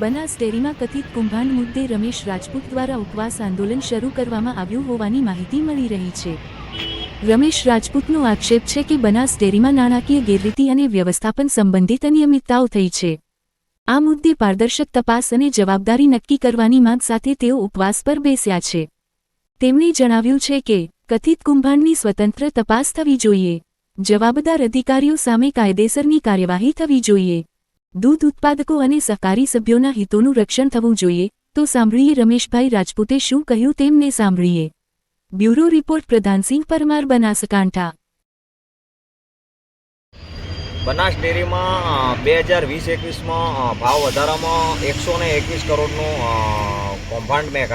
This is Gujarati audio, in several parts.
બનાસ ડેરીમાં કથિત કૌભાંડ મુદ્દે રમેશ રાજપૂત દ્વારા ઉપવાસ આંદોલન શરૂ કરવામાં આવ્યું હોવાની માહિતી મળી રહી છે। રમેશ રાજપૂતનો આક્ષેપ છે કે બનાસ ડેરીમાં નાણાકીય ગેરરીતિ અને વ્યવસ્થાપન સંબંધિત અનિયમિતતાઓ થઈ છે। આ મુદ્દે પારદર્શક તપાસ અને જવાબદારી નક્કી કરવાની માંગ સાથે તેઓ ઉપવાસ પર બેસ્યા છે। તેમણે જણાવ્યું છે કે કથિત કૌભાંડની સ્વતંત્ર તપાસ થવી જોઈએ, જવાબદાર અધિકારીઓ સામે કાયદેસરની કાર્યવાહી થવી જોઈએ, દૂધ ઉત્પાદકો અને સહકારી સભ્યોના હિતોનું રક્ષણ થવું જોઈએ। તો સાંભળીએ રમેશભાઈ રાજપૂતે શું કહ્યું તેમને સાંભળીએ। Bureau report Pradhansinh Parmar, Banaskantha. બનાસ ડેરીમાં 2020-21માં ભાવ વધારામાં 121 કરોડનું કૌભાંડ મેં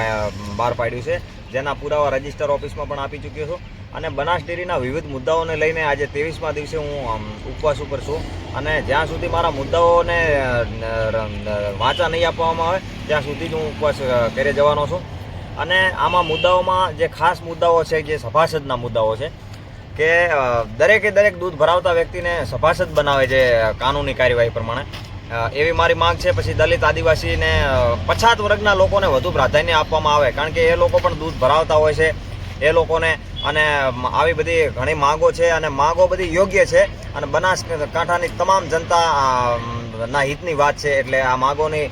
બહાર પાડ્યું છે, જેના પુરાવા રજિસ્ટર ઓફિસમાં પણ આપી ચૂક્યો છું। અને બનાસ ડેરીના વિવિધ મુદ્દાઓને લઈને આજે 23મા દિવસે હું ઉપવાસ ઉપર છું અને જ્યાં સુધી મારા મુદ્દાઓને વાંચા નહીં આપવામાં આવે ત્યાં સુધી જ હું ઉપવાસ કરી જવાનો છું। અને આમાં મુદ્દાઓમાં જે ખાસ મુદ્દાઓ છે, જે સભાસદના મુદ્દાઓ છે કે દરેકે દરેક દૂધ ભરાવતા વ્યક્તિને સભાસદ બનાવે છે કાનૂની કાર્યવાહી પ્રમાણે, એવી મારી માંગ છે। પછી દલિત, આદિવાસી ને પછાત વર્ગના લોકોને વધુ પ્રાધાન્ય આપવામાં આવે, કારણ કે એ લોકો પણ દૂધ ભરાવતા હોય છે એ લોકોને, અને આવી બધી ઘણી માંગો છે અને માંગો બધી યોગ્ય છે અને બનાસકાંઠાની તમામ જનતા ના હિતની વાત છે। એટલે આ માંગોની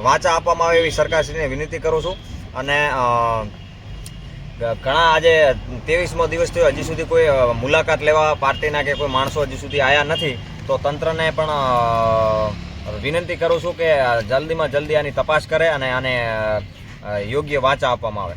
વાંચા આપવામાં આવે એવી સરકારશ્રીને વિનંતી કરું છું। અને ઘણા આજે 23મો દિવસ થયો, હજી સુધી કોઈ મુલાકાત લેવા પાર્ટીના કે કોઈ માણસો હજી સુધી આવ્યા નથી, તો તંત્રને પણ વિનંતી કરું છું કે જલ્દીમાં જલ્દી આની તપાસ કરે અને આને યોગ્ય વાંચા આપવામાં આવે।